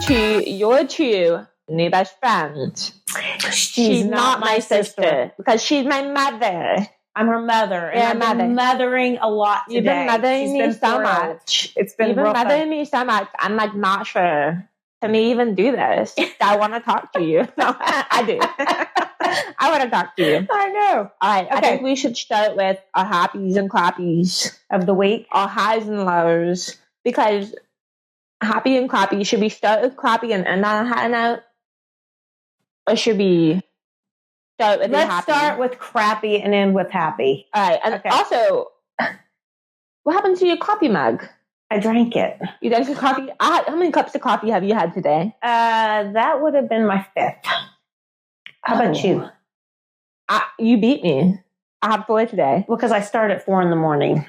to your two new best friend. She's not my sister because she's my mother. I'm her mother. And I've been mothering a lot today. You've been mothering me so much. It's been real fun. Mothering me so much. I'm like not sure. Can we even do this? I want to talk to you. No, I do. I want to talk to you. I know. All right. Okay. I think we should start with our happies and clappies of the week. Our highs and lows. Because happy and clappy, should we start with clappy and end on a high note? Or should we start with Let's start with crappy and end with happy. All right. And also, what happened to your coffee mug? I drank it. You drank your coffee? How many cups of coffee have you had today? That would have been my 5th. How about you? You beat me. I have 4 today. Well, because I start at 4 in the morning.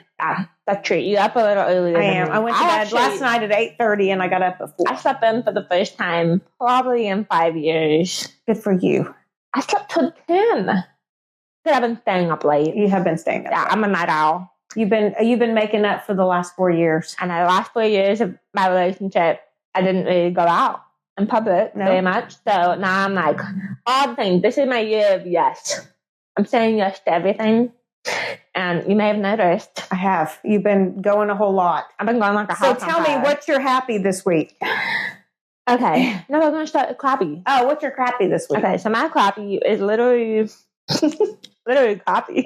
That's true. You're up a little earlier I am. I went to bed last night at 8:30 and I got up at 4. I slept in for the first time probably in 5 years. Good for you. I slept till 10. But I've been staying up late. You have been staying up late. I'm a night owl. You've been making up for the last 4 years. And the last 4 years of my relationship, I didn't really go out in public very much. So now I'm like, all the things. This is my year of yes. I'm saying yes to everything. And you may have noticed. I have. You've been going a whole lot. I've been going like a house. So tell me, what's your happy this week? Okay. No, we're going to start with crappy. Oh, what's your crappy this week? Okay, so my crappy is literally crappy.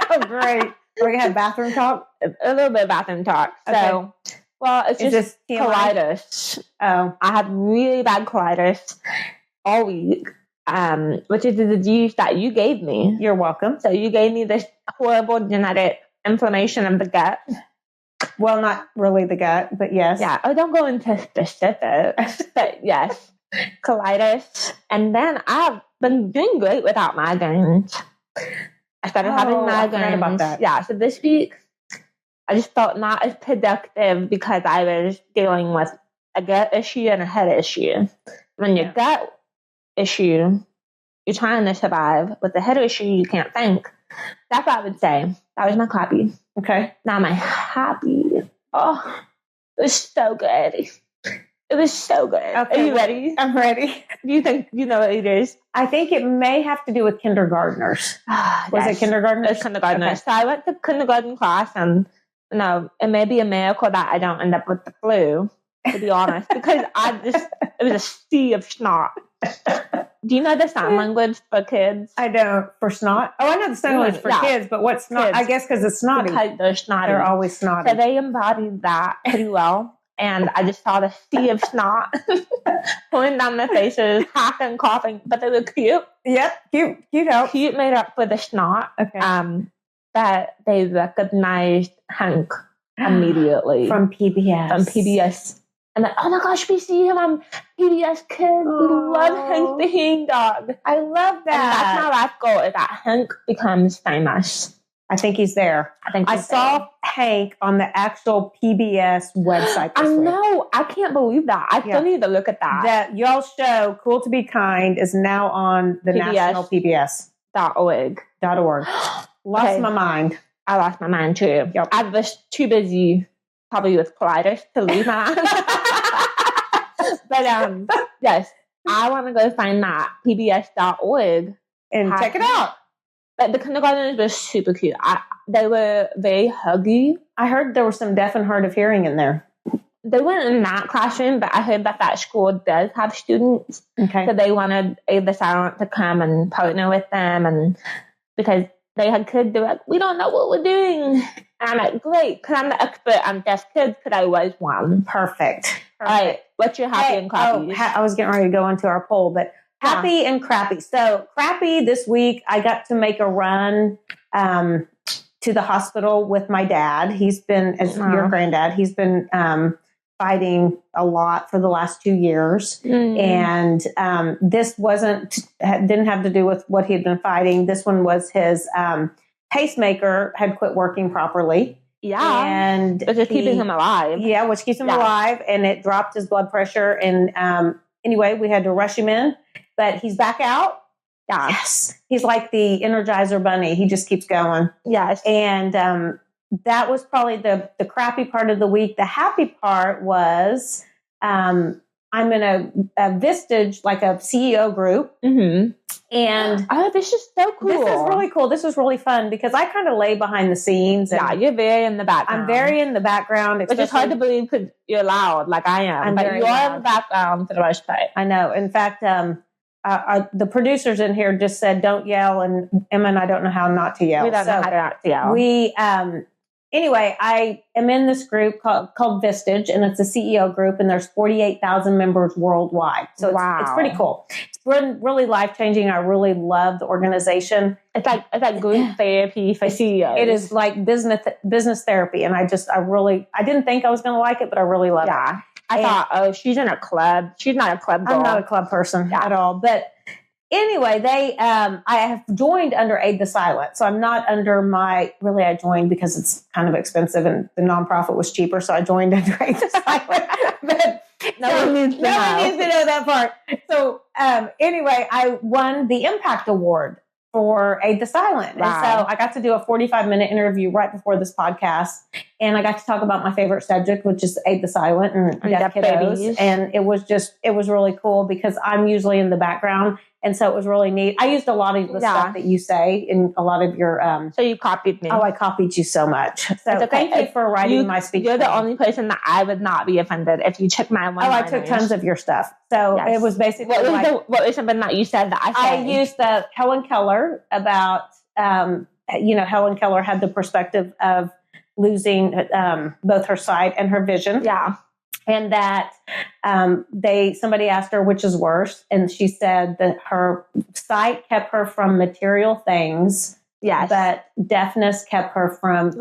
Oh, great. We're going to have bathroom talk? A little bit of bathroom talk. So, well, it's just colitis. Oh. I had really bad colitis all week. Which is the disease that you gave me. You're welcome. So you gave me this horrible genetic inflammation of the gut. Well, not really the gut, but yes. Yeah. Oh, don't go into specifics. But yes, colitis. And then I've been doing great without migraines. I started having migraines. I forgot about that. Yeah. So this week, I just felt not as productive because I was dealing with a gut issue and a head issue. When your gut issue, you're trying to survive. With the head issue, you can't think. That's what I would say. That was my clappy. Okay. Now my happy. Oh, it was so good. It was so good. Okay. Are you ready? I'm ready. Do you think you know what it is? I think it may have to do with kindergartners. Was it kindergartners? It was kindergartners. Okay. So I went to kindergarten class, and it may be a miracle that I don't end up with the flu, to be honest, because it was a sea of snot. Do you know the sign language for kids? I don't. For snot? Oh, I know the sign language for kids, but what's snot? Kids. I guess because it's snotty. Because they're snotty. They're always snotty. So they embodied that pretty well. And I just saw the sea of snot pouring down their faces, hacking, coughing, but they were cute. Yep, cute help. Cute made up for the snot. Okay. That they recognized Hank immediately. From PBS. And then, oh my gosh, we see him on PBS Kids. We love Hank the Hangdog. I love that. And that's my life goal, is that Hank becomes famous. I think he's there. I saw Hank on the actual PBS website. I know. I can't believe that. I still need to look at that. That y'all's show, Cool to Be Kind, is now on the national PBS.org. Lost my mind. I lost my mind too. Yep. I was too busy, probably with colitis, to leave my mind. But yes, I want to go find that PBS.org and check it out. But the kindergartners were super cute. They were very huggy. I heard there were some deaf and hard of hearing in there. They weren't in that classroom, but I heard that school does have students. Okay. So they wanted the Silent to come and partner with them, and because they had kids, they were like, we don't know what we're doing. And I'm like, great, because I'm the expert on deaf kids, because I was one. Perfect. All right, what's your happy and crappy? I was getting ready to go into our poll, but happy and crappy. So crappy this week, I got to make a run to the hospital with my dad. He's been, as your granddad, he's been fighting a lot for the last 2 years. And this didn't have to do with what he had been fighting. This one was his pacemaker had quit working properly. Yeah. And which is keeping him alive. Yeah, which keeps him alive. And it dropped his blood pressure. And anyway, we had to rush him in. But he's back out. Yeah. Yes. He's like the Energizer Bunny. He just keeps going. Yes. And that was probably the crappy part of the week. The happy part was I'm in a Vistage, like a CEO group. Mm-hmm. And this is so cool. This is really cool. This was really fun because I kind of lay behind the scenes. And you're very in the background. I'm very in the background. Which is hard to believe because you're loud like I am. But you are in the background for the most part. I know. In fact, the producers in here just said, don't yell. And Emma and I don't know how not to yell. We don't know how not to yell. Anyway, I am in this group called Vistage, and it's a CEO group, and there's 48,000 members worldwide. So it's pretty cool. It's really life-changing. I really love the organization. It's like group therapy for CEOs. It is like business therapy, and I didn't think I was going to like it, but I really love it. I thought, she's in a club. She's not a club girl. I'm not a club person at all, but anyway, I have joined under Aid the Silent. So I'm not under I joined because it's kind of expensive and the nonprofit was cheaper. So I joined under Aid the Silent. But no one needs to know that part. So anyway, I won the Impact Award for Aid the Silent. Wow. And so I got to do a 45-minute interview right before this podcast. And I got to talk about my favorite subject, which is Aid the Silent and deaf kiddos. Babies. And it was really cool because I'm usually in the background. And so it was really neat. I used a lot of the stuff that you say in a lot of your... so you copied me. Oh, I copied you so much. So thank you for writing my speech. You're the only person that I would not be offended if you took my one. Oh, I took tons of your stuff. So it was basically what was something that you said that I said? I used the Helen Keller about, Helen Keller had the perspective of losing both her sight and her vision. Yeah. And that somebody asked her which is worse, and she said that her sight kept her from material things, but deafness kept her from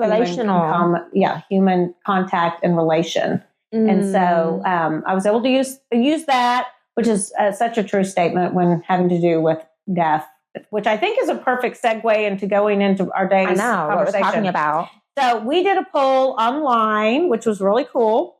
human contact and relation. And so I was able to use that, which is such a true statement when having to do with deaf, which I think is a perfect segue into going into our day's conversation. What we're talking about. So we did a poll online, which was really cool.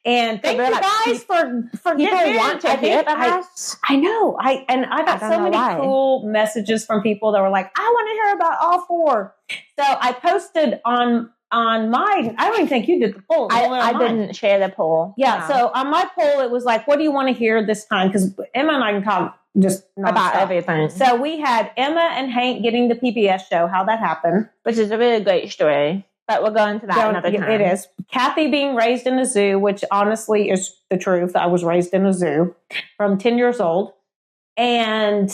And thank you guys for people want to hear about us. I know. I got so many cool messages from people that were like, I want to hear about all four. So I posted on mine. I don't even think you did the poll. I didn't share the poll. Yeah. No. So on my poll, it was like, what do you want to hear this time? Because Emma and I can talk just about everything. So we had Emma and Hank getting the PBS show, how that happened. Which is a really great story. But we'll go into that another time. It is. Kathy being raised in a zoo, which honestly is the truth. I was raised in a zoo from 10 years old. And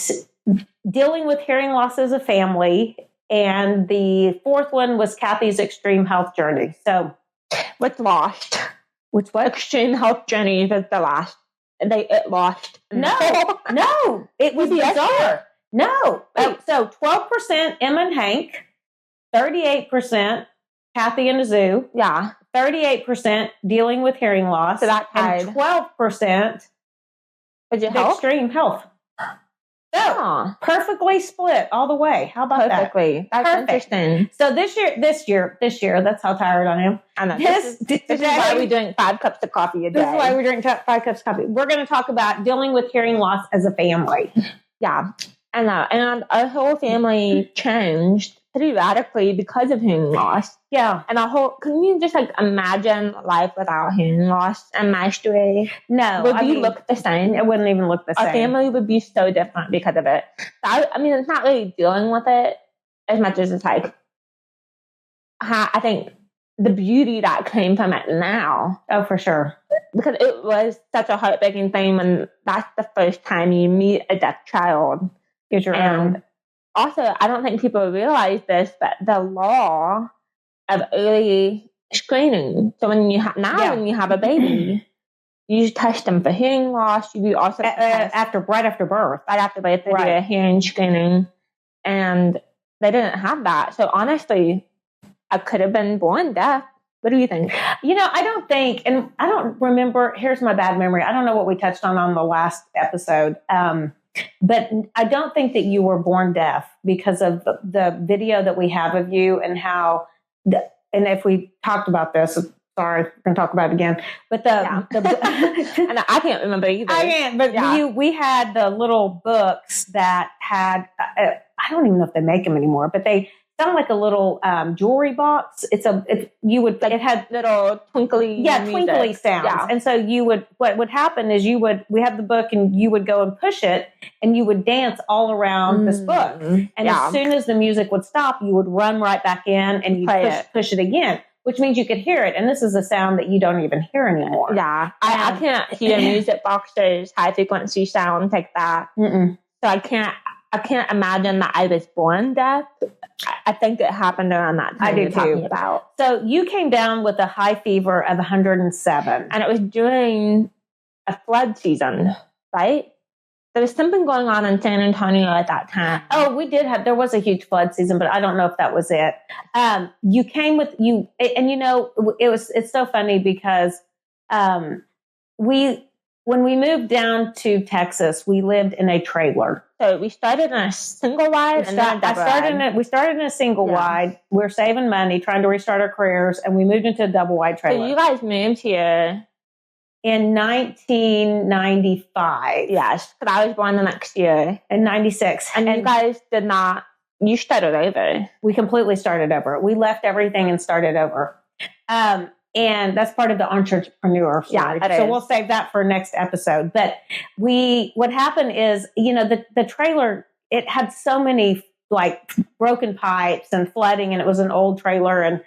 dealing with hearing loss as a family. And the fourth one was Kathy's extreme health journey. So, what's lost? Which what? Extreme health journey is the last. It lost. No, it was bizarre. No. So 12% Emma and Hank, 38% Kathy in a zoo. Yeah. 38% dealing with hearing loss. So that and 12% extreme health. So perfectly split all the way. How about that? Perfectly. That's interesting. So this year, that's how tired I am. I know. This is why we drink 5 cups of coffee a day. This is why we drink 5 cups of coffee. We're going to talk about dealing with hearing loss as a family. Yeah. I know. And our whole family changed pretty radically because of hearing loss. Yeah. And can you just imagine life without hearing loss and my story? No. Would we look the same? It wouldn't even look the same. Our family would be so different because of it. So it's not really dealing with it as much as it's like, I think the beauty that came from it now. Oh, for sure. Because it was such a heartbreaking thing when that's the first time you meet a deaf child. Also, I don't think people realize this, but the law of early screening. So when you have a baby, you test them for hearing loss. You also right after birth, they do a hearing screening, and they didn't have that. So honestly, I could have been born deaf. What do you think? I don't think, and I don't remember. Here's my bad memory. I don't know what we touched on the last episode. But I don't think that you were born deaf because of the video that we have of you and how, and if we talked about this, sorry, we're going to talk about it again. But and I can't remember either. I can't, but we had the little books that had, I don't even know if they make them anymore, but sounded like a little jewelry box. It had little twinkly twinkly sounds. Yeah. And so what would happen is we had the book and you would go and push it and you would dance all around this book. And as soon as the music would stop, you would run right back in and you push it again, which means you could hear it. And this is a sound that you don't even hear anymore. Yeah. I can't hear music boxes, high frequency sounds like that. So I can't imagine that I was born deaf. I think it happened around that time. I do too. So you came down with a high fever of 107. And it was during a flood season, right? There was something going on in San Antonio at that time. Oh, there was a huge flood season, but I don't know if that was it. You came with you, and it's so funny because when we moved down to Texas, we lived in a trailer. So we started in a single wide. We started in a single wide. We were saving money, trying to restart our careers, and we moved into a double wide trailer. So you guys moved here in 1995. Yes, because I was born the next year in 96, and you guys did not. You started over. We completely started over. We left everything and started over. And that's part of the entrepreneur story. Yeah, so we'll save that for next episode. But what happened is, the trailer, it had so many like broken pipes and flooding, and it was an old trailer. And,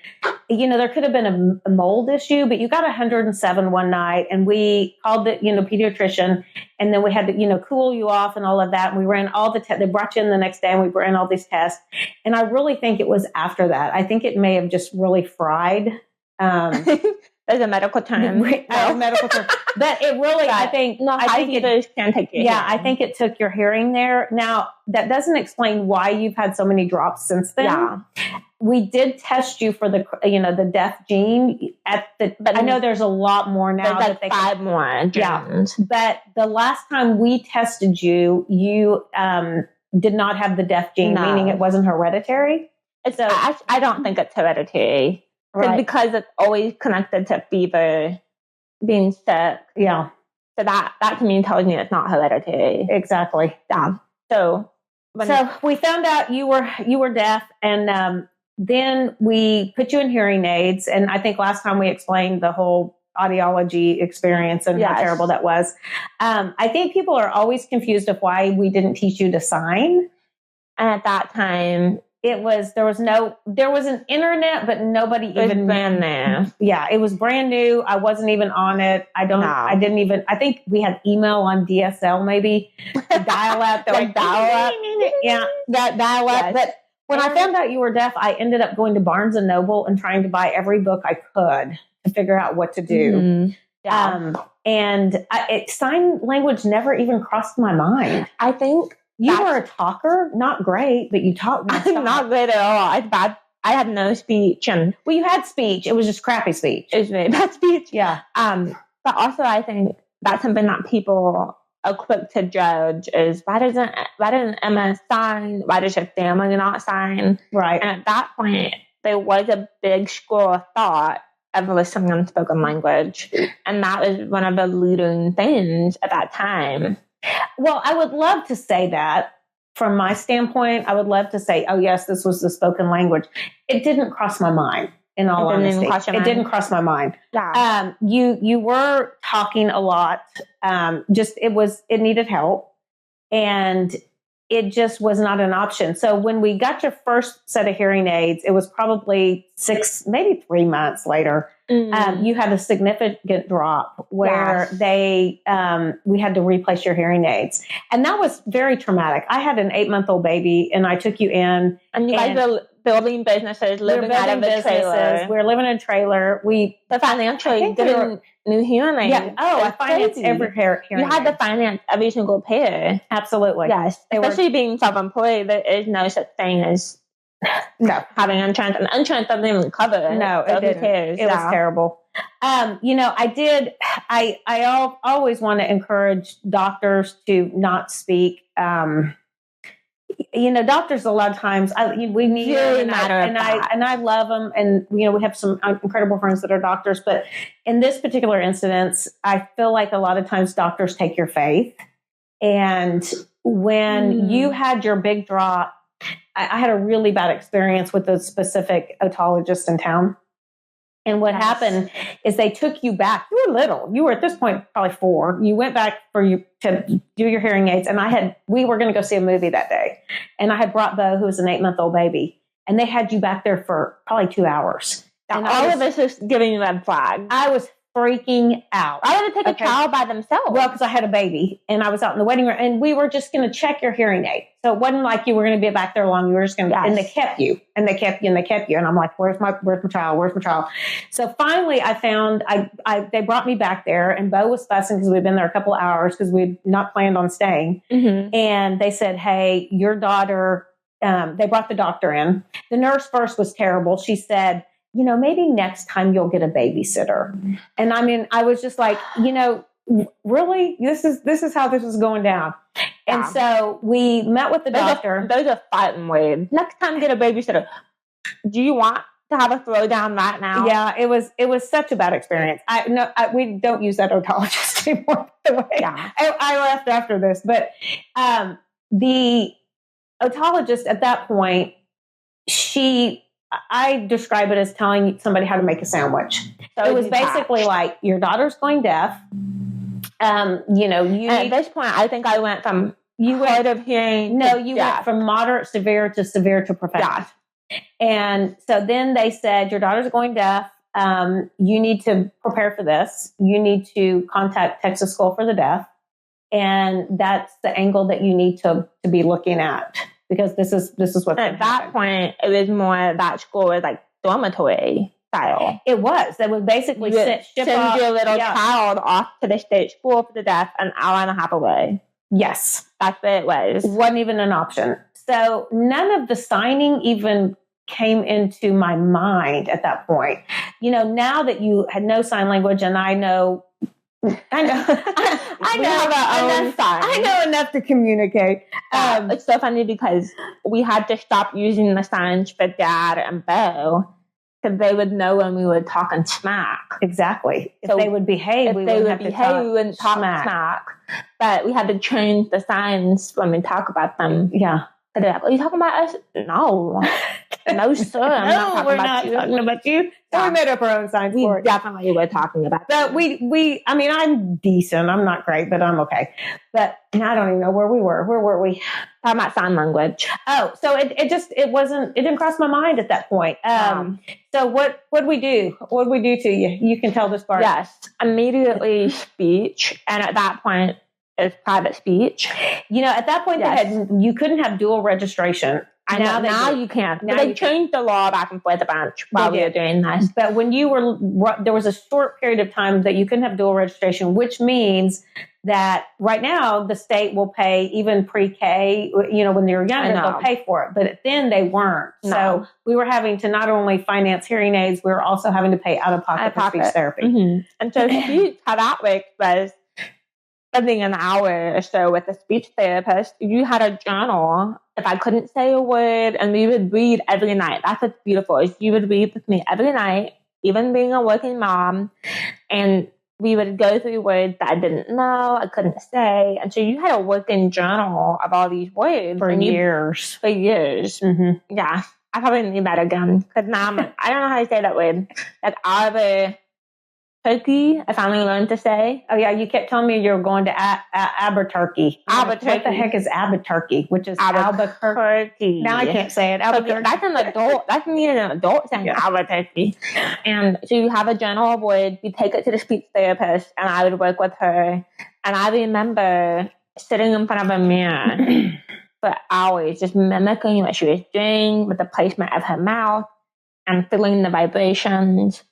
there could have been a mold issue, but you got 107 one night, and we called the, pediatrician, and then we had to, cool you off and all of that. And we ran all the tests. They brought you in the next day and we ran all these tests. And I really think it was after that. I think it may have just really fried. There's a medical term. Medical term. But it really, I think it can take your hearing. I think it took your hearing there. Now, that doesn't explain why you've had so many drops since then. Yeah. We did test you for the deaf gene but I know there's a lot more now. There's like 5 more genes. Yeah. But the last time we tested you did not have the deaf gene, meaning it wasn't hereditary. So I don't think it's hereditary. Right. Because it's always connected to fever, being sick. Yeah. So that to me tells me it's not hereditary. Exactly. Yeah. So we found out you were deaf, and then we put you in hearing aids. And I think last time we explained the whole audiology experience and how terrible that was. I think people are always confused of why we didn't teach you to sign. And at that time, there was an internet, but nobody even brand new. Yeah, it was brand new. I wasn't even on it. I think we had email on DSL, maybe dial up. Dial up. Yeah, that dial up. Yes. But when I found out you were deaf, I ended up going to Barnes and Noble and trying to buy every book I could to figure out what to do. Mm-hmm. Yeah. And sign language never even crossed my mind. I think you were a talker, not great, but you talked. Not good at all. It's bad. I had no speech, and you had speech. It was just crappy speech. It was really bad speech. Yeah. But also, I think that's something that people are quick to judge is why doesn't Emma sign? Why does her family not sign? Right. And at that point, there was a big school of thought of listening and spoken language, and that was one of the leading things at that time. Well, I would love to say that from my standpoint. I would love to say, oh, yes, this was the spoken language. It didn't cross my mind, in all honesty. It didn't cross my mind. Yeah. You were talking a lot. It needed help. And it just was not an option. So when we got your first set of hearing aids, it was probably 6, maybe 3 months later. Mm-hmm. You had a significant drop where we had to replace your hearing aids. And that was very traumatic. I had an 8-month-old baby, and I took you in. And you guys were building businesses, living out of a trailer. We were living in a trailer. The financially getting new hearing aids. Yeah. Oh, I financed every hearing aid. You had to finance every single pair. Absolutely. Yes. Especially being self-employed, there is no such thing as having insurance. And insurance doesn't even cover it. No, it didn't. It was terrible. I always want to encourage doctors to not speak. Doctors a lot of times we need them, and I love them, and we have some incredible friends that are doctors. But in this particular instance, I feel like a lot of times doctors take your faith, and when you had your big drop, I had a really bad experience with a specific otologist in town. And what happened is they took you back. You were little. You were at this point probably 4. You went back to do your hearing aids. And we were going to go see a movie that day. And I had brought Bo, who was an 8-month-old baby. And they had you back there for probably 2 hours. And all of this is giving you red flag. I was freaking out. I would take a child by themselves. Well, because I had a baby and I was out in the waiting room and we were just going to check your hearing aid. So it wasn't like you were going to be back there long. You were just going to, and they kept you and they kept you and they kept you. And I'm like, where's my child? Where's my child? So finally I found, they brought me back there and Bo was fussing because we'd been there a couple of hours because we'd not planned on staying. Mm-hmm. And they said, hey, your daughter, they brought the doctor in. The nurse first was terrible. She said, maybe next time you'll get a babysitter. And I mean, I was just like, really? This is how this is going down. Yeah. And so we met with the doctor. Those are fighting words. Next time, get a babysitter. Do you want to have a throwdown right now? Yeah, it was such a bad experience. We don't use that otologist anymore. Yeah. I left after this, but the otologist at that point, I describe it as telling somebody how to make a sandwich. So it was basically like, your daughter's going deaf. At this point, I think I went from hard of hearing. No, you went from moderate, severe to profound. Yeah. And so then they said, your daughter's going deaf. You need to prepare for this. You need to contact Texas School for the Deaf. And that's the angle that you need to be looking at. Because this is what. At that point, it was more that school was like dormitory style. It was. That was basically send your little child off to the state school for the deaf an hour and a half away. Yes, that's what it was. It wasn't even an option. So none of the signing even came into my mind at that point. Now that you had no sign language, and I know I know enough to communicate. It's so funny because we had to stop using the signs for Dad and Bo because they would know when we were talking smack. Exactly. If they would behave, we wouldn't talk smack. But we had to change the signs when we talk about them. Yeah. Are you talking about us? No. No, sir. We're not talking about you. So we made up our own signs for it. We definitely were talking about that. But I'm decent. I'm not great, but I'm okay. But I don't even know where we were. Where were we? Talking about sign language. Oh, so it didn't cross my mind at that point. So what'd we do? What'd we do to you? You can tell this part. Yes. Immediately speech. And at that point, it's private speech. At that point, you couldn't have dual registration. I know. Now you can't. Now they changed the law back and forth a bunch while we were doing this. But when there was a short period of time that you couldn't have dual registration, which means that right now the state will pay even pre-K, when you're younger, they'll pay for it. But then they weren't. No. So we were having to not only finance hearing aids, we were also having to pay out of pocket for speech therapy. Mm-hmm. And so speech, how that worked was, spending an hour or so with a speech therapist, you had a journal. If I couldn't say a word, and we would read every night. That's what's beautiful, is you would read with me every night, even being a working mom, and we would go through words that I didn't know, I couldn't say. And so you had a working journal of all these words. For years. Mm-hmm. Yeah. I probably need that again. Because now I don't know how to say that word. Like Turkey, I finally learned to say. Oh, yeah, you kept telling me you were going to Albuquerque. Albuquerque. What the heck is Albuquerque? Which is Albuquerque. Now I can't say it. Albuquerque. That's an adult. That's me and an adult saying Albuquerque. And so you have a journal of words. You take it to the speech therapist, and I would work with her. And I remember sitting in front of a mirror for hours, just mimicking what she was doing with the placement of her mouth and feeling the vibrations.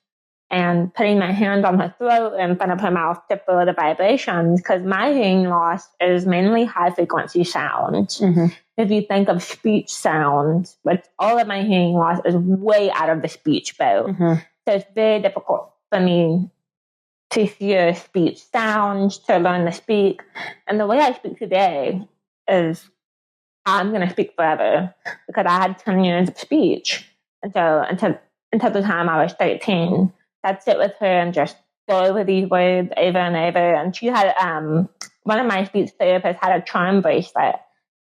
And putting my hand on her throat in front of her mouth to feel the vibrations, because my hearing loss is mainly high-frequency sound. Mm-hmm. If you think of speech sounds, but all of my hearing loss is way out of the speech boat. Mm-hmm. So it's very difficult for me to hear speech sounds, to learn to speak. And the way I speak today is I'm going to speak forever, because I had 10 years of speech. And so until the time I was 13, I'd sit with her and just go over these words over and over. And she had, one of my speech therapists had a charm bracelet.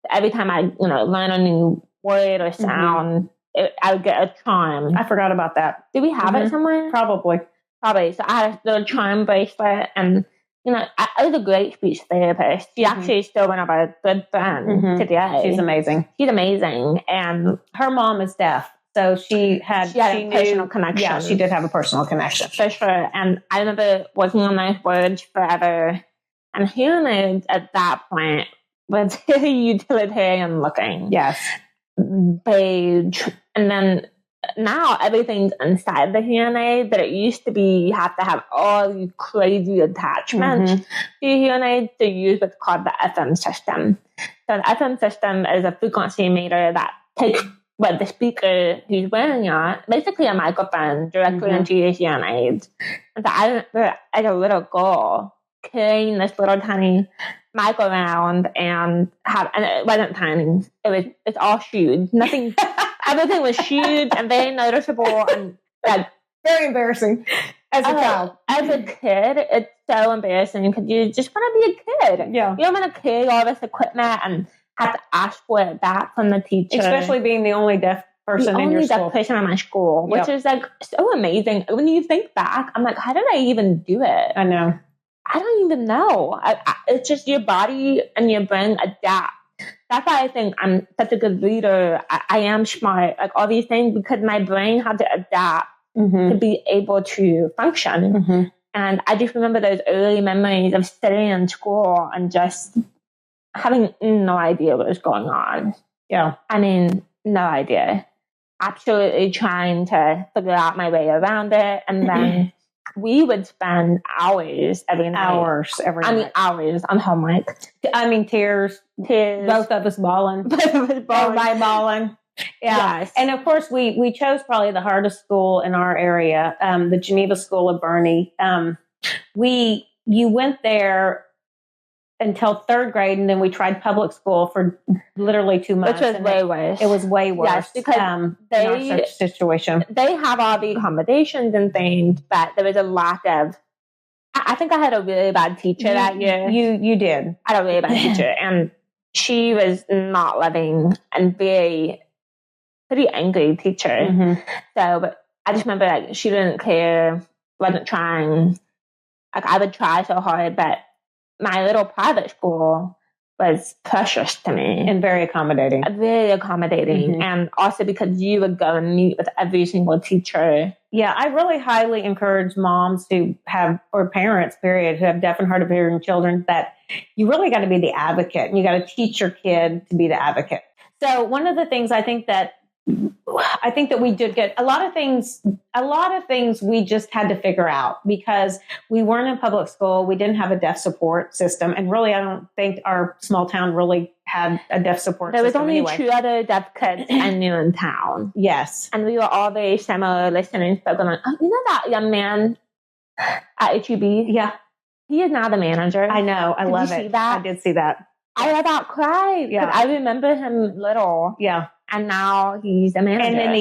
Every time I, learn a new word or sound, I would get a chime. I forgot about that. Do we have it somewhere? Probably. So I had a little chime bracelet, and I was a great speech therapist. She actually still one of our good friends today. She's amazing. And her mom is deaf. So she had a personal connection. Yeah, she did have a personal connection. For sure. And I remember working on those words forever. And hearing it at that point was very utilitarian looking. Yes. Beige. And then now everything's inside the hearing aid, but it used to be you have to have all these crazy attachments to your hearing aid to use what's called the FM system. So the FM system is a frequency meter that takes the speaker who's wearing it, basically a microphone, directly into your hearing aid. And so I remember as a little girl carrying this little tiny mic around and it wasn't tiny. It's all shoed. Nothing. Everything was shoed and very noticeable and very embarrassing as a child. As a kid, it's so embarrassing because you just want to be a kid. Yeah. You don't want to carry all this equipment and have to ask for it back from the teacher. Especially being the only deaf person in your school. The only deaf person in my school, which is so amazing. When you think back, I'm like, how did I even do it? I know. I don't even know. It's just your body and your brain adapt. That's why I think I'm such a good reader. I am smart, like all these things, because my brain had to adapt to be able to function. And I just remember those early memories of sitting in school and just having no idea what was going on. Yeah. I mean, no idea. Absolutely trying to figure out my way around it. And then we would spend hours every night. Hours on homework. Tears. Both of us bawling. Everybody bawling. Yeah. Yes. And of course, we chose probably the hardest school in our area, the Geneva School of Bernie. You went there until third grade, and then we tried public school for literally 2 months. Which was way worse. It was way worse. Yes, because in our situation. They have all the accommodations and things, but there was a lack of... I think I had a really bad teacher that year. You did. I had a really bad teacher, and she was not loving and pretty angry teacher. So, but I just remember she didn't care, wasn't trying. I would try so hard, but my little private school was precious to me. And very accommodating. Very accommodating. And also because you would go and meet with every single teacher. Yeah, I really highly encourage moms who have, or parents, period, who have deaf and hard of hearing children, that you really got to be the advocate. And you got to teach your kid to be the advocate. So one of the things I think that we did get a lot of things we just had to figure out because we weren't in public school. We didn't have a deaf support system. And really, I don't think our small town really had a deaf support system. There was only 2 other deaf kids I knew in town. Yes. And we were all very similar, listening, spoken on. Oh, you know that young man at HEB? Yeah. He is now the manager. I know. I love it. Did you see that? I did see that. I about cried. Yeah. I remember him little. Yeah. And now he's a manager. And then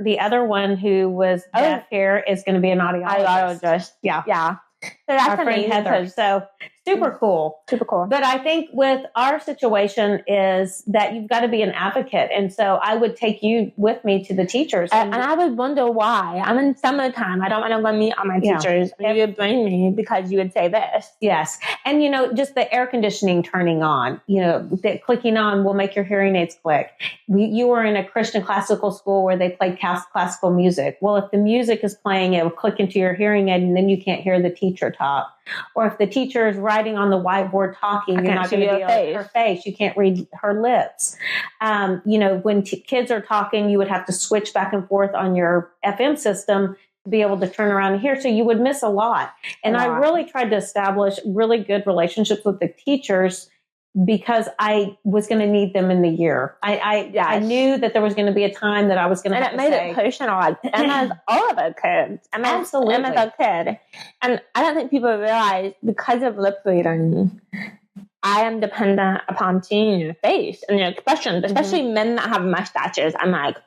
the other one who was deaf here is going to be an audiologist. Yeah. So that's our friend Heather. So super cool. Super cool. But I think with our situation is that you've got to be an advocate. And so I would take you with me to the teachers. And I would wonder why. I'm in summertime. I don't want to go meet all my teachers. And you would bring me because you would say this. Yes. And, just the air conditioning turning on, the clicking on will make your hearing aids click. You were in a Christian classical school where they played classical music. Well, if the music is playing, it will click into your hearing aid and then you can't hear the teacher talk. Or if the teacher is writing on the whiteboard talking, you're not going to be able to see her face. You can't read her lips. When kids are talking, you would have to switch back and forth on your FM system to be able to turn around and hear. So you would miss a lot. And I really tried to establish really good relationships with the teachers because I was going to need them in the year. I knew that there was going to be a time that I was going to have to say. And it made it personal. Emma's all of our kids. Absolutely. Emma's our kid. And I don't think people realize because of lip reading, I am dependent upon seeing your face and your expressions, especially men that have mustaches. I'm like,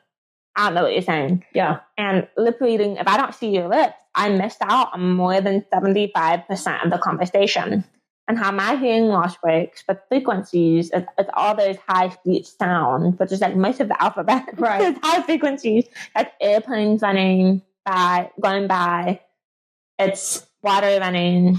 I don't know what you're saying. Yeah. And lip reading, if I don't see your lips, I missed out on more than 75% of the conversation. and how my hearing loss works, but frequencies, it's all those high speech sounds, which is like most of the alphabet. Right. It's high frequencies. That's airplanes going by. It's water running.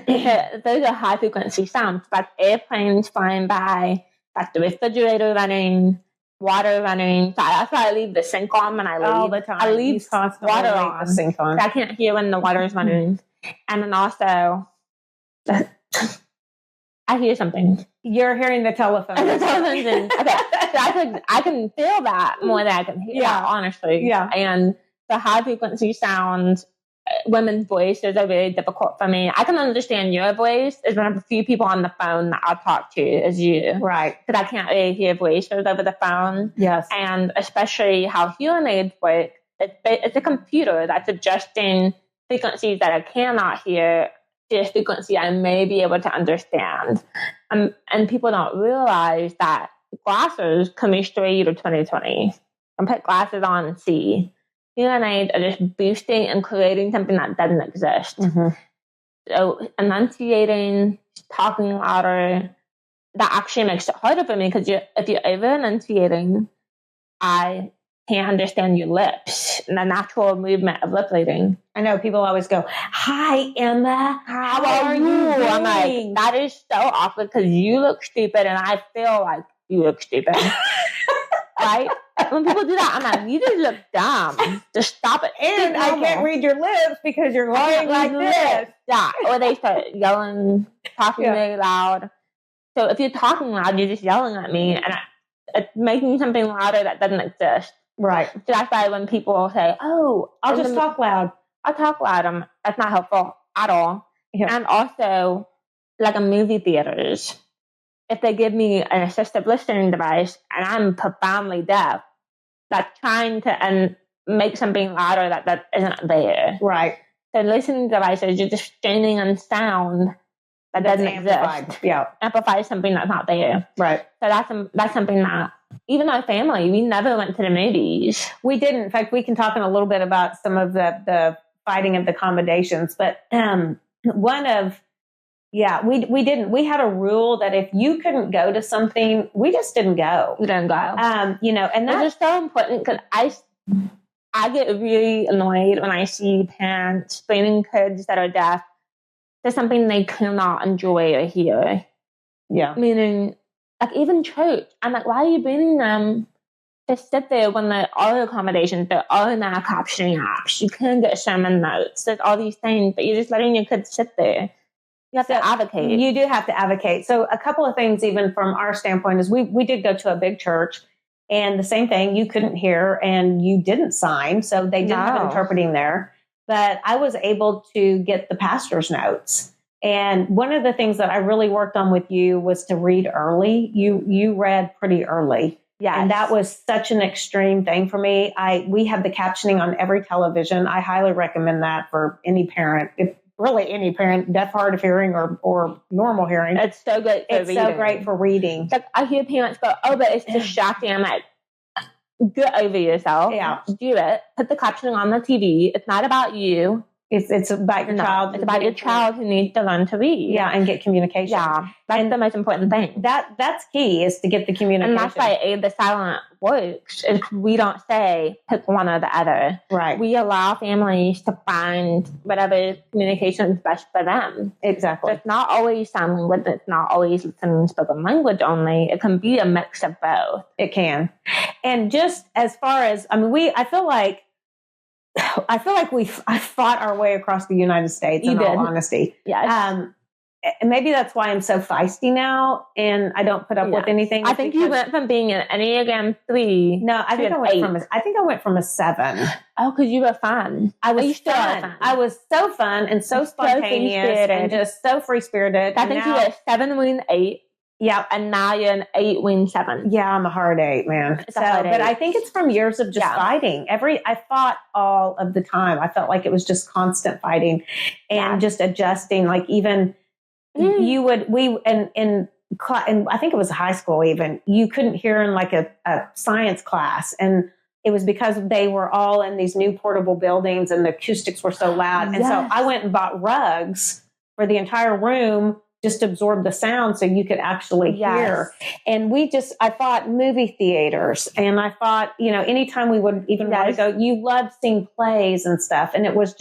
Those are high frequency sounds. That's airplanes flying by. That's the refrigerator running. Water running. So that's why I leave the sink on when I leave. All the time. I leave water on. The sink on. So I can't hear when the water is running. And then also, I hear something. You're hearing the telephone. Okay, so I can feel that more than I can hear that, honestly. Yeah. And the high frequency sounds, women's voices are very difficult for me. I can understand your voice. There's one of the few people on the phone that I'll talk to is you. Right. Because I can't really hear voices over the phone. Yes. And especially how hearing aids work, it's a computer that's adjusting frequencies that I cannot hear to a frequency I may be able to understand. And people don't realize that glasses can be straight to 2020. And put glasses on and see. Hearing aids are just boosting and creating something that doesn't exist. Mm-hmm. So enunciating, talking louder, that actually makes it harder for me because if you're over enunciating, I can't understand your lips and the natural movement of lip reading. I know people always go, "Hi, Emma. How are you?" I'm like, that is so awkward because you look stupid and I feel like you look stupid. Right? When people do that, I'm like, you just look dumb. Just stop it. And I can't read your lips because you're lying like this. Yeah. Or they start yelling, talking really loud. So if you're talking loud, you're just yelling at me and it's making something louder that doesn't exist. Right. So that's why when people say, "Oh, I'll just talk loud." I'll talk loud. That's not helpful at all. Yeah. And also, like in movie theaters, if they give me an assistive listening device and I'm profoundly deaf, that's trying to make something louder that isn't there. Right. So listening devices, you're just straining on sound that doesn't exist. Yeah. Amplify something that's not there. Right. So that's something that even our family, we never went to the movies. We didn't. In fact, we can talk in a little bit about some of the fighting of the accommodations. But we didn't. We had a rule that if you couldn't go to something, we just didn't go. We didn't go. And that is so important because I get really annoyed when I see parents bringing kids that are deaf to something they cannot enjoy or hear. Yeah. Meaning, like even church, I'm like, why are you bringing them to sit there when there are accommodations, there are now captioning apps, you can get sermon notes, there's all these things, but you're just letting your kids sit there. You have to advocate. You do have to advocate. So a couple of things, even from our standpoint, is we did go to a big church, and the same thing, you couldn't hear and you didn't sign, so they didn't have interpreting there. But I was able to get the pastor's notes. And one of the things that I really worked on with you was to read early. You read pretty early. Yes. And that was such an extreme thing for me. We have the captioning on every television. I highly recommend that for any parent, any parent, deaf, hard of hearing or normal hearing. It's so good for reading. So great for reading. Like I hear parents go, "Oh, but it's distracting." I'm like, get over yourself. Yeah. Do it. Put the captioning on the TV. It's not about you. It's about your child. It's about your child who needs to learn to read. Yeah, and get communication. Yeah, that's the most important thing. That's key, is to get the communication. And that's why Aid the Silent works. Is we don't say pick one or the other. Right. We allow families to find whatever communication is best for them. Exactly. So it's not always sign language. It's not always listening spoken language only. It can be a mix of both. It can. And just as far as, I feel like I fought our way across the United States, in all honesty. Yes. And maybe that's why I'm so feisty now and I don't put up with anything. I think you went from being an Enneagram 3. No, I think I went from a 7. Oh, because you were fun. I was fun. I was so fun and so spontaneous and just so free spirited. I think you were a 7 wing 8. Yeah. And now you're an 8 wing 7. Yeah, I'm a hard 8, man. But I think it's from years of just fighting. I fought all of the time. I felt like it was just constant fighting and just adjusting. Like even in I think it was high school even, you couldn't hear in like a science class. And it was because they were all in these new portable buildings and the acoustics were so loud. And so I went and bought rugs for the entire room just to absorb the sound so you could actually hear. And I thought movie theaters, and I thought, anytime we would even want to go, you loved seeing plays and stuff. And it was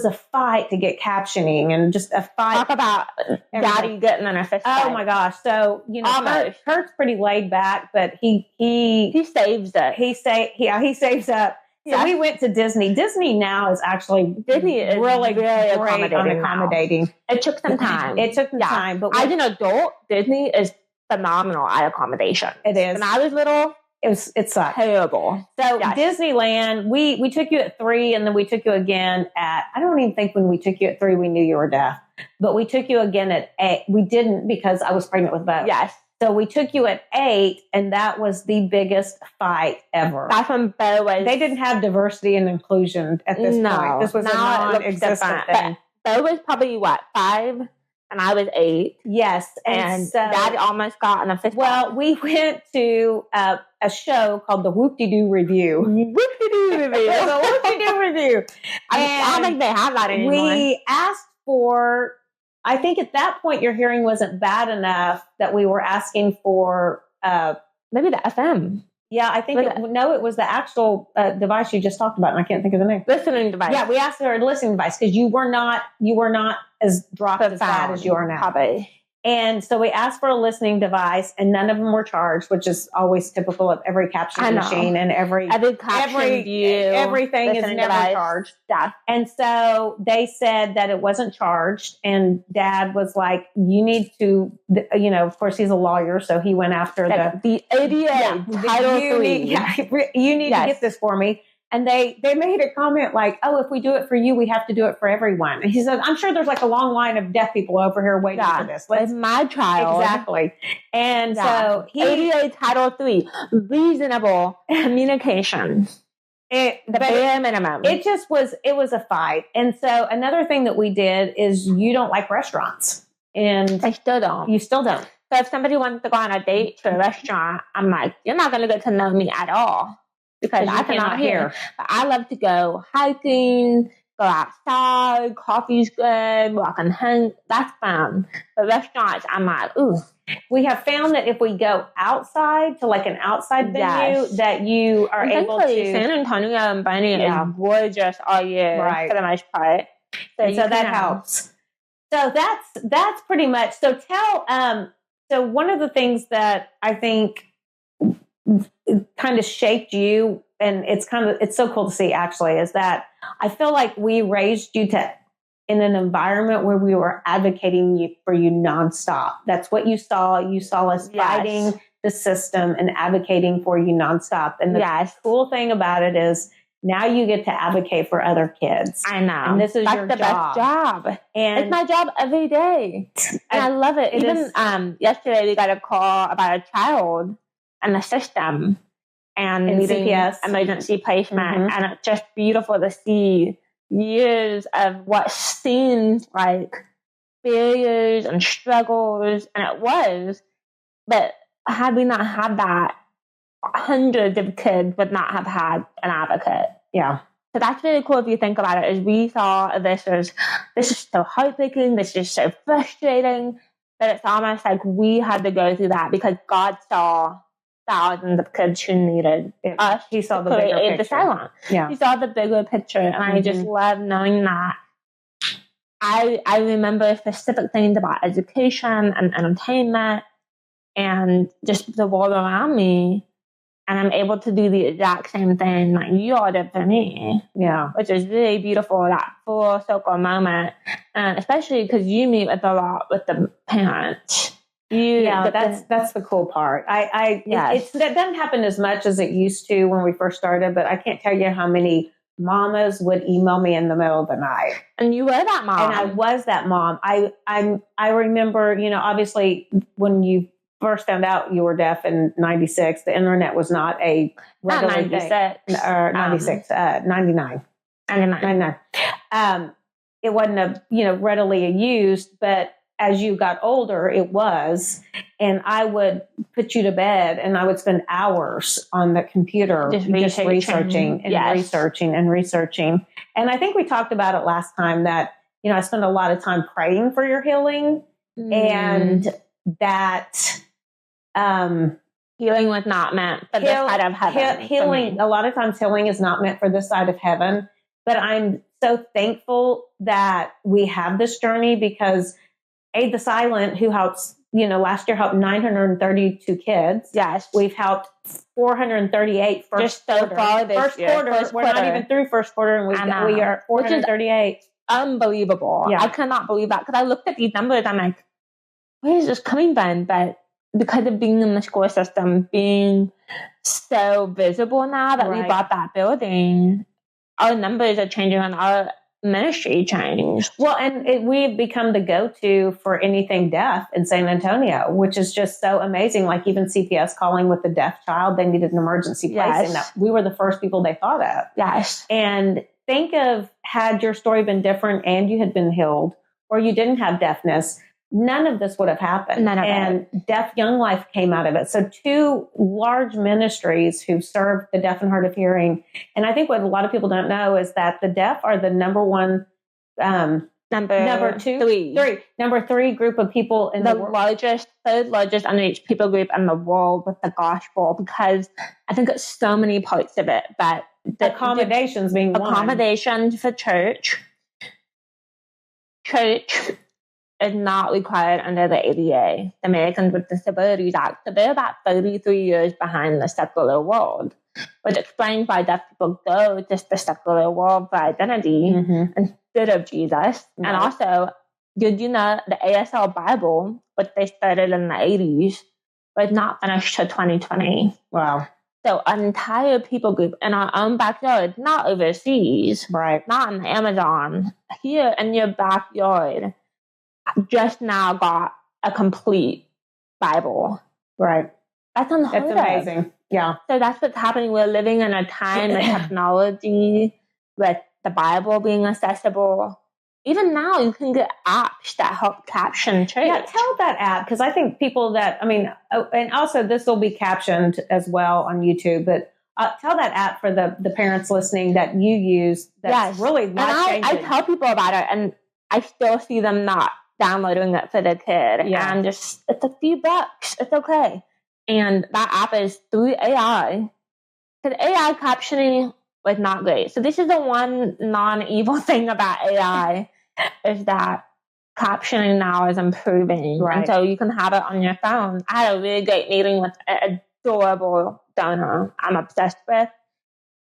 a fight to get captioning and just a fight. Talk about daddy getting in a fist fight. Oh my gosh. So, Kurt's pretty laid back, but he saves it. He saves up. So we went to Disney. Disney now is actually really great on accommodating. It took some time. Time. But as an adult, Disney is phenomenal at accommodation. It is. When I was little, it sucked. Terrible. So Disneyland, we took you at 3, and then we took you again at, I don't even think when we took you at 3, we knew you were deaf. But we took you again at 8. We didn't, because I was pregnant with Bo. Yes. So we took you at 8, and that was the biggest fight ever. That's when Bo was... They didn't have diversity and inclusion at this point. This was a non-existent thing. Bo was probably, 5? And I was 8. Yes. And so, Dad almost got in a fist fight. Well, we went to a show called the Whoop-de-Doo Review. Whoop-de-Doo Review. The Whoop-de-Doo Review. I don't think they have that anymore. We asked for... I think at that point your hearing wasn't bad enough that we were asking for maybe the FM. Yeah, I think it was the actual device you just talked about, and I can't think of the name. Listening device. Yeah, we asked for a listening device because you were not as dropped as bad as you are now. Probably. And so we asked for a listening device, and none of them were charged, which is always typical of every caption machine and every caption view, everything is never charged. Yeah. And so they said that it wasn't charged, and Dad was like, "You need to, of course he's a lawyer, so he went after the ADA Title III. You need to get this for me." And they made a comment like, "Oh, if we do it for you, we have to do it for everyone." And he said, "I'm sure there's like a long line of deaf people over here waiting for this. It's my child." Exactly. And so ADA Title III, reasonable communication. The bare minimum. It was a fight. And so another thing that we did is you don't like restaurants. And I still don't. You still don't. So if somebody wants to go on a date to a restaurant, I'm like, you're not going to get to know me at all. Because I cannot hear. But I love to go hiking, go outside, coffee's good, walk and hang. That's fun. But restaurants, I'm like, ooh. We have found that if we go outside to like an outside venue, that you are able to. San Antonio and Bunny is gorgeous all year for the most part. So that helps. So that's pretty much. So so one of the things that I think kind of shaped you, and it's so cool to see actually, is that I feel like we raised you in an environment where we were advocating for you nonstop. That's what you saw. You saw us fighting the system and advocating for you nonstop. And the cool thing about it is now you get to advocate for other kids. I know. And this is your best job. And it's my job every day. And I love it. Even yesterday we got a call about a child and the system and needing CPS. Emergency placement. And it's just beautiful to see years of what seems like failures and struggles. And it was. But had we not had that, hundreds of kids would not have had an advocate. Yeah. So that's really cool if you think about it, is we saw this is so heartbreaking, this is so frustrating, but it's almost like we had to go through that because God saw thousands of kids who needed us. He saw the bigger picture. Silent. Yeah. He saw the bigger picture, and I just love knowing that. I remember specific things about education and entertainment and just the world around me, and I'm able to do the exact same thing like you all did for me. Yeah. Which is really beautiful, that full circle moment. And especially because you meet with a lot with the parents. That's the cool part. That doesn't happen as much as it used to when we first started, but I can't tell you how many mamas would email me in the middle of the night. And you were that mom. And I was that mom. I remember, obviously when you first found out you were deaf in 96, the internet was not a regular 96 or 96, 99. It wasn't readily used, but as you got older, it was. And I would put you to bed and I would spend hours on the computer just researching and researching and researching. And I think we talked about it last time that, I spend a lot of time praying for your healing and that healing was not meant for this side of heaven. Healing, a lot of times healing is not meant for this side of heaven. But I'm so thankful that we have this journey because Aid the Silent, who helps, last year helped 932 kids. Yes. We've helped 438 first quarter. First quarter. We're not even through first quarter and we are at 438. Unbelievable. Yeah. I cannot believe that because I looked at these numbers. I'm like, where is this coming from? But because of being in the school system, being so visible now that we bought that building, our numbers are changing and our ministry changed. Well, and we've become the go-to for anything deaf in San Antonio, which is just so amazing. Like even CPS calling with a deaf child, they needed an emergency placing. That we were the first people they thought of. Yes. And think of had your story been different and you had been healed or you didn't have deafness, none of this would have happened. And Deaf Young Life came out of it. So 2 large ministries who serve the deaf and hard of hearing. And I think what a lot of people don't know is that the deaf are the number 3 group of people in the world. Third largest unreached people group in the world with the gospel, because I think it's so many parts of it, but accommodations being one. Accommodations for church is not required under the ADA, the Americans with Disabilities Act. So they're about 33 years behind the secular world, which explains why deaf people go to the secular world for identity instead of Jesus. Right. And also, did you know the ASL Bible, which they started in the 80s, was not finished till 2020. Wow. So an entire people group in our own backyard, not overseas, not in Amazon, here in your backyard, just now got a complete Bible. Right. That's unheard of. That's amazing. Yeah. So that's what's happening. We're living in a time of technology with the Bible being accessible. Even now, you can get apps that help caption church. Yeah, tell that app, because I think people and also this will be captioned as well on YouTube, but tell that app for the parents listening that you use that's really life-changing. I tell people about it, and I still see them not downloading it for their kid. Yeah. And it's a few bucks. It's okay. And that app is through AI. Because AI captioning was not great. So this is the one non-evil thing about AI is that captioning now is improving. Right. And so you can have it on your phone. I had a really great meeting with an adorable donor I'm obsessed with.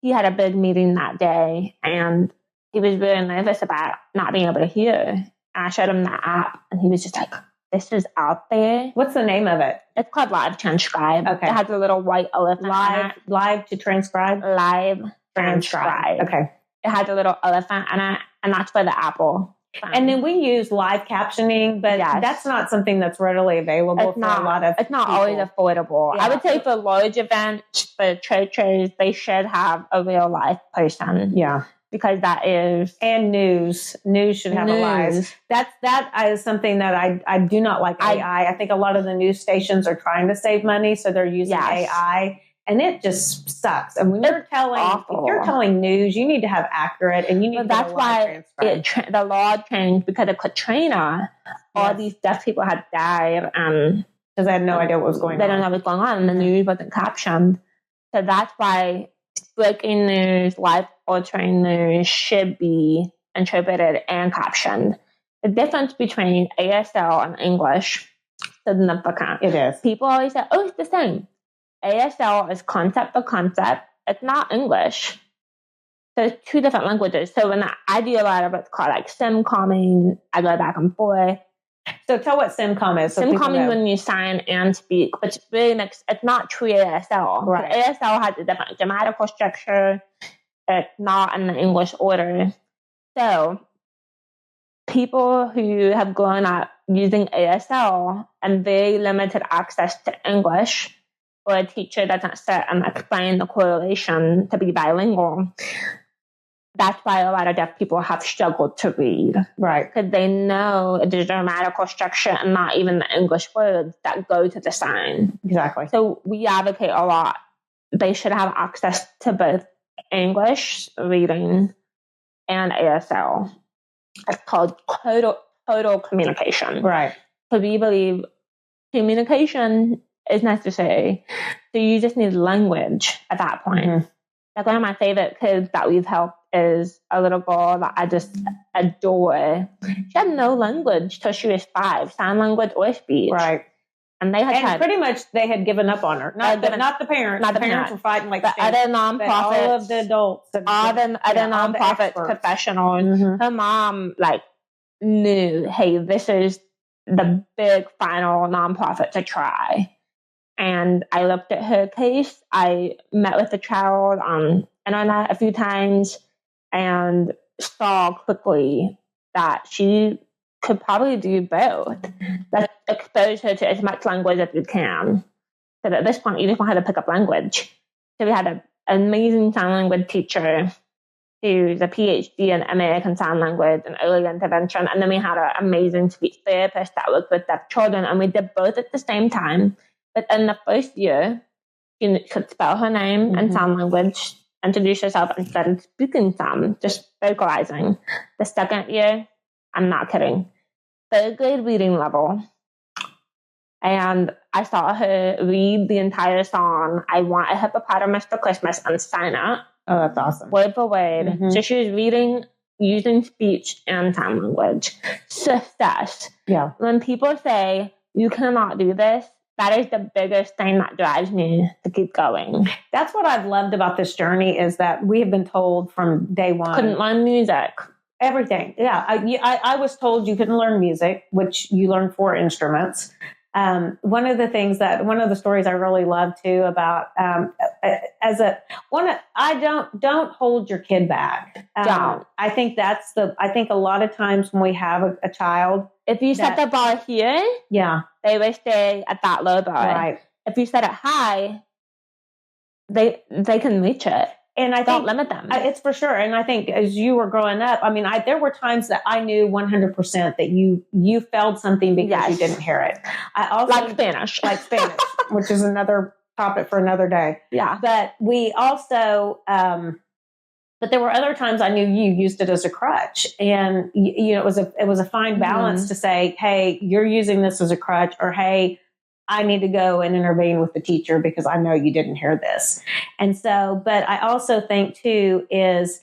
He had a big meeting that day, and he was really nervous about not being able to hear. I showed him the app, and he was just like, this is out there. What's the name of it? It's called Live Transcribe. Okay. It has a little white elephant. Live to transcribe? Live Transcribe. Okay. It has a little elephant in it, and that's for the Apple. And then we use live captioning, but that's not something that's readily available for a lot of It's not people. Always affordable. Yeah. I would say for large events, for churches, they should have a real live person. Yeah. Because that is... And news. News should have a live. That is something that I do not like AI. I think a lot of the news stations are trying to save money, so they're using AI. And it just sucks. And when you're telling news, you need to have accurate, and you need to that's why the law changed because of Katrina. All these deaf people had died because they had no idea what was going on. They don't know what's going on, and the news wasn't captioned. So that's why breaking news, life-altering news should be interpreted and captioned. The difference between ASL and English is significant. It is. People always say, "Oh, it's the same." ASL is concept for concept. It's not English. So it's 2 different languages. So when I do a lot of what's called like simcomming, I go back and forth. So tell what simcom is. So simcomming when you sign and speak, which really makes it's not true ASL. Right. ASL has a different grammatical structure. It's not in the English order. So people who have grown up using ASL and very limited access to English, or a teacher doesn't sit and explain the correlation to be bilingual, that's why a lot of deaf people have struggled to read. Right. Because they know the grammatical structure and not even the English words that go to the sign. Exactly. So we advocate a lot. They should have access to both English reading and ASL. It's called total communication. Right. So we believe communication is necessary. So you just need language at that point. Mm-hmm. Like one of my favorite kids that we've helped is a little girl that I just adore. She had no language till she was 5, sign language or speech. Right. And they had pretty much they had given up on her. Not the parents. Not the parents were fighting like the other nonprofits. All of the adults. Other nonprofit professionals. Mm-hmm. Her mom knew, hey, this is the big final nonprofit to try. And I looked at her case. I met with the child on internet a few times and saw quickly that she could probably do both. Let's expose her to as much language as we can. So at this point, you just want her to pick up language. So we had an amazing sign language teacher who's a PhD in American Sign Language and early intervention. And then we had an amazing speech therapist that worked with deaf children. And we did both at the same time. But in the first year, she could spell her name in sign language, introduce herself, and started speaking some, just vocalizing. The second year, I'm not kidding, 3rd grade reading level. And I saw her read the entire song, I Want a Hippopotamus for Christmas, and sign it. Oh, that's awesome. Word for word. Mm-hmm. So she was reading using speech and sign language. Success. Yeah. When people say, you cannot do this, that is the biggest thing that drives me to keep going. That's what I've loved about this journey is that we have been told from day one. Couldn't learn music. Everything. Yeah. I was told you couldn't learn music, which you learn 4 instruments. One of the stories I really love too about, don't hold your kid back. Don't. I think a lot of times when we have a child, if you set the bar here, they will stay at that low bar. Right. If you set it high, they can reach it. And I don't limit them. It's for sure. And I think as you were growing up, I mean, there were times that I knew 100% that you failed something because you didn't hear it. I also like Spanish, which is another topic for another day. Yeah. But we also, but there were other times I knew you used it as a crutch, and it was a fine balance to say, hey, you're using this as a crutch, or hey, I need to go and intervene with the teacher because I know you didn't hear this. And so, but I also think too is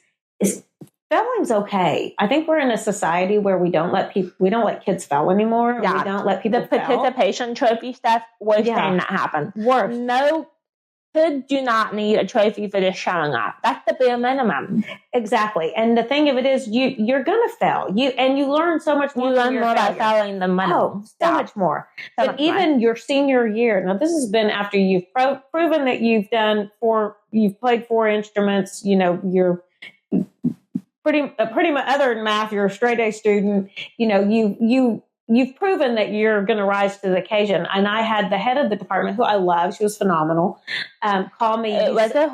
failing's okay. I think we're in a society where we don't let kids fail anymore. Yeah. We don't let people fail. The participation trophy stuff, worst thing that happened. Worse. No, kids do not need a trophy for just showing up. That's the bare minimum. Exactly. And the thing of it is, you're going to fail. You learn so much more. You learn more about failing than money. Oh, so much more. But even your senior year, now this has been after you've proven that you've played 4 instruments, you're pretty much, other than math, you're a straight A student, you've proven that you're going to rise to the occasion. And I had the head of the department, who I love, she was phenomenal, call me. It was a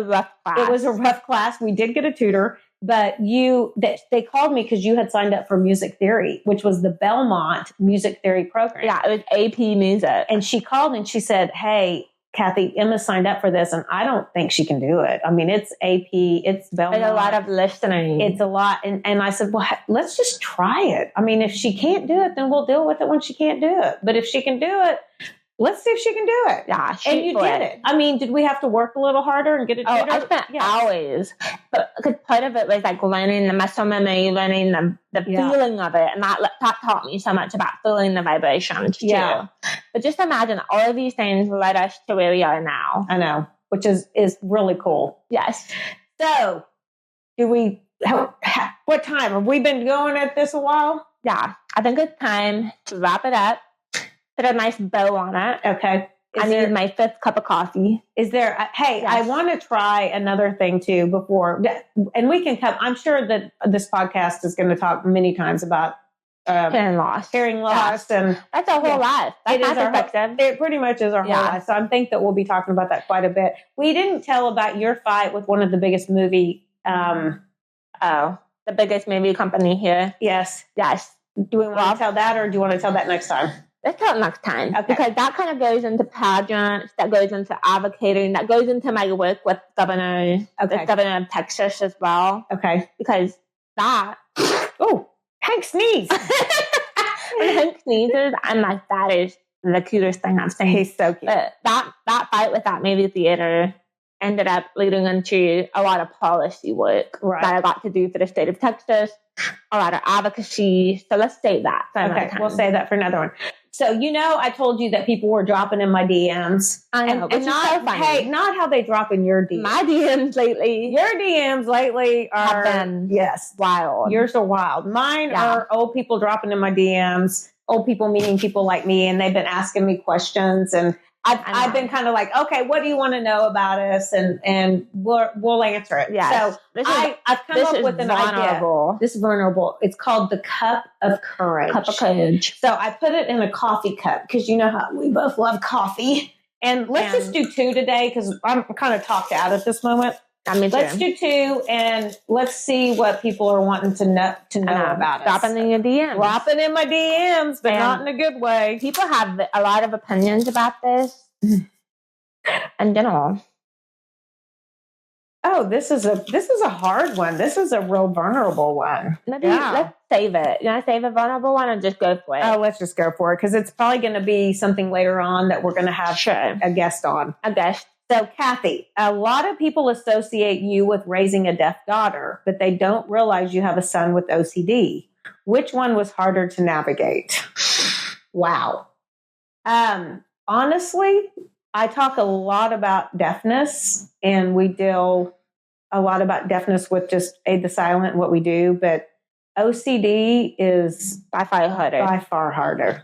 rough class. It was a rough class. We did get a tutor, but they called me because you had signed up for music theory, which was the Belmont music theory program. Yeah, it was AP music. And she called and she said, hey, Kathy, Emma signed up for this, and I don't think she can do it. I mean, it's AP, it's Belmont. There's a lot of listening. It's a lot. And I said, well, let's just try it. I mean, if she can't do it, then we'll deal with it when she can't do it. But if she can do it, let's see if she can do it. Yeah, and you did it. I mean, did we have to work a little harder and get it? I spent hours. But because part of it was like learning the muscle memory, learning the feeling of it. And that taught me so much about feeling the vibrations too. But just imagine all of these things led us to where we are now. I know, which is really cool. Yes. So what time? Have we been going at this a while? Yeah. I think it's time to wrap it up. Put a nice bow on it. Okay. I need my 5th cup of coffee. Is there, I want to try another thing too before, and we can come, I'm sure that this podcast is going to talk many times about hearing loss. And that's our whole life. That's not effective. It pretty much is our whole life. So I think that we'll be talking about that quite a bit. We didn't tell about your fight with one of the biggest movie the biggest movie company here. Yes. Yes. Do we want to tell that, or do you want to tell that next time? Let's tell it next time. Okay. Because that kind of goes into pageants, that goes into advocating, that goes into my work with the governor of Texas as well. Okay. Because that... Oh, Hank sneezed. When Hank sneezes, I'm like, that is the cutest thing I've seen. He's so cute. But that fight with that movie theater ended up leading into a lot of policy work that I got to do for the state of Texas, a lot of advocacy. So let's save that for another time. We'll save that for another one. So, I told you that people were dropping in my DMs. I know, which is so funny. Hey, not how they drop in your DMs. My DMs lately. Your DMs lately have been wild. Yours are wild. Mine are old people dropping in my DMs, old people meeting people like me, and they've been asking me questions, and I've been kind of like, okay, what do you want to know about us? And we'll answer it. Yes. So I've come up with an idea. This is vulnerable. It's called the Cup of Courage. Cup of Courage. So I put it in a coffee cup because you know how we both love coffee. And let's just do 2 today because I'm kind of talked out at this moment. Let's do 2 and let's see what people are wanting to know about us. Dropping in your DMs. Dropping in my DMs, but not in a good way. People have a lot of opinions about this in general. Oh, this is a hard one. This is a real vulnerable one. Let's save it. You want to save a vulnerable one or just go for it? Oh, let's just go for it because it's probably going to be something later on that we're going to have a guest on. A guest. So, Kathy, a lot of people associate you with raising a deaf daughter, but they don't realize you have a son with OCD. Which one was harder to navigate? Wow. Honestly, I talk a lot about deafness, and we deal a lot about deafness with just Aid the Silent and what we do, but OCD is by far harder.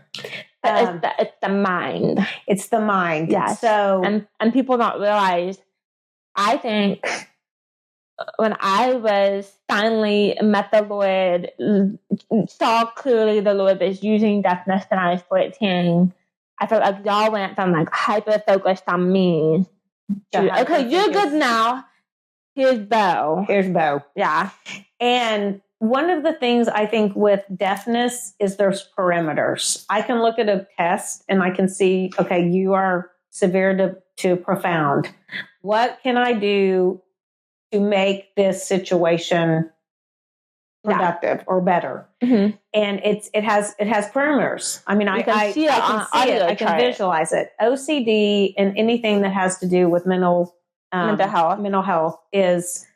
It's the mind. It's the mind. Yes. So and people don't realize. I think when I was finally met the Lord, saw clearly the Lord was using deafness when I was 14. I felt like y'all went from like hyper focused on me to okay, you're good now. Here's Bo. Yeah. And one of the things I think with deafness is there's perimeters. I can look at a test and I can see, okay, you are severe to profound. What can I do to make this situation productive or better? Mm-hmm. And it has perimeters. I mean, I can see it. I can visualize it. OCD and anything that has to do with mental health is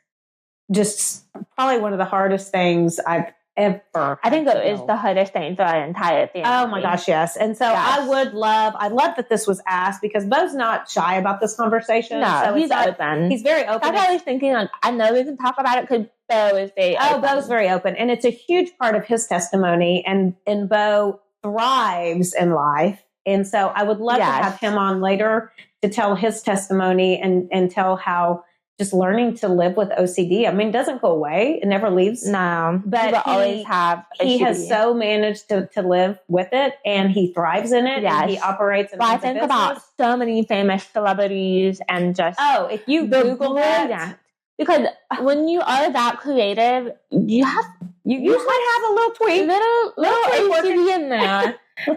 just probably one of the hardest things I've ever. I think it is the hardest thing for our entire family. Oh my gosh, yes. And so I love that this was asked because Bo's not shy about this conversation. No, so he's open. He's very open. I was thinking, like, I know we can talk about it because Bo is very open. Bo's very open. And it's a huge part of his testimony. And Bo thrives in life. And so I would love to have him on later to tell his testimony and tell how just learning to live with OCD. I mean, it doesn't go away. It never leaves. No. But he will always have OCD. He has so managed to live with it and he thrives in it. Yes. And he operates in I think about so many famous celebrities and just... Oh, if you Google that... Because when you are that creative, you might have a little tweak. Little OCD in there.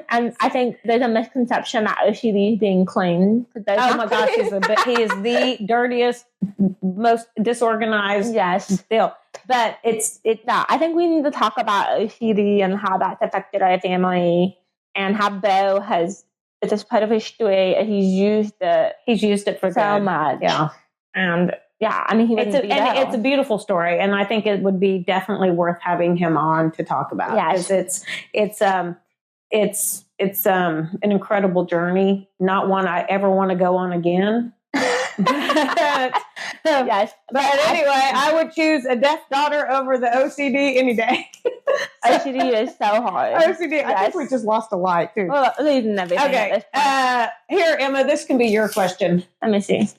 And I think there's a misconception that OCD is being clean. Oh my gosh, he is the dirtiest, most disorganized still. But I think we need to talk about OCD and how that's affected our family and how Bo has, it's just part of his story. He's used it for so much. Yeah. And I mean, it's a beautiful story, and I think it would be definitely worth having him on to talk about. Yes, it's an incredible journey, not one I ever want to go on again. But anyway, I would choose a deaf daughter over the OCD any day. OCD is so hard. OCD, I think we just lost a light too. Well, losing everything. Okay, here, Emma, this can be your question. Let me see.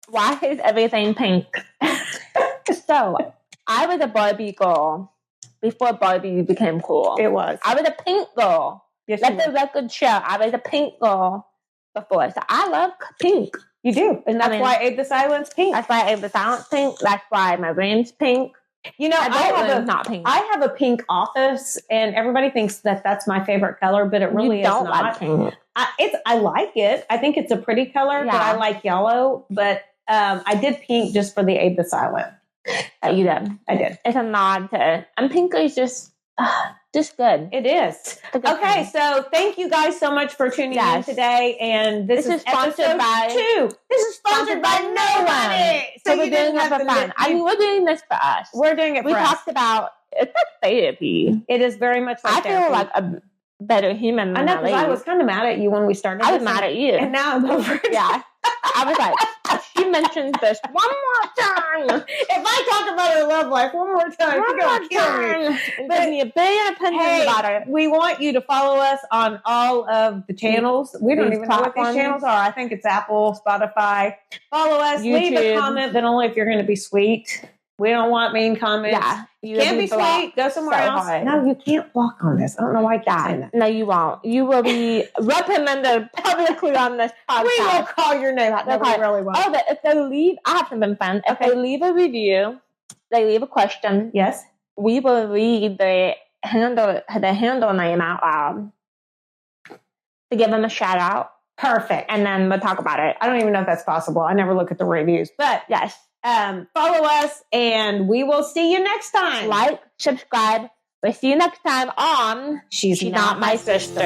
Why is everything pink? So, I was a Barbie girl before Barbie became cool. It was. I was a pink girl. Yes, let the record show. I was a pink girl before. So, I love pink. You do. And that's why Aid the Silence pink. That's why Aid the Silence pink. That's why my room's pink. You know, I have a pink office, and everybody thinks that that's my favorite color, but it really is not. Like pink. I like it. I think it's a pretty color, but I like yellow. But I did pink just for the Aid the Silent. You did. I did. It's a nod to, and pink is just good. It is. Okay, so thank you guys so much for tuning in today. And this is sponsored by 2. This is sponsored by nobody. So we're doing it for fun. I mean, we're doing this for us. We're doing it for us. We talked about, it's like therapy. It is very much like therapy. I feel like a better human than I know, because I was kind of mad at you when we started. I was mad at you. And now I'm over it. Yeah. I was like, she mentioned this one more time. If I talk about her love life one more time, she's going to kill me. But give me a billion opinions about it. We want you to follow us on all of the channels. We don't even know what these channels are. I think it's Apple, Spotify. Follow us. YouTube. Leave a comment, but only if you're going to be sweet. We don't want mean comments. Yeah. You can't be sweet. Go somewhere else. Hard. No, you can't block on this. I don't know why I keep saying that. No, you won't. You will be reprimanded publicly on this podcast. We will call your name out. No, we really won't. Oh, but if they leave, I have some fun. If they leave a review, they leave a question. Yes. We will read the handle name out loud to give them a shout out. Perfect. And then we'll talk about it. I don't even know if that's possible. I never look at the reviews, but yes. Follow us, and we will see you next time. Like, subscribe. We'll see you next time on She's Not My Sister.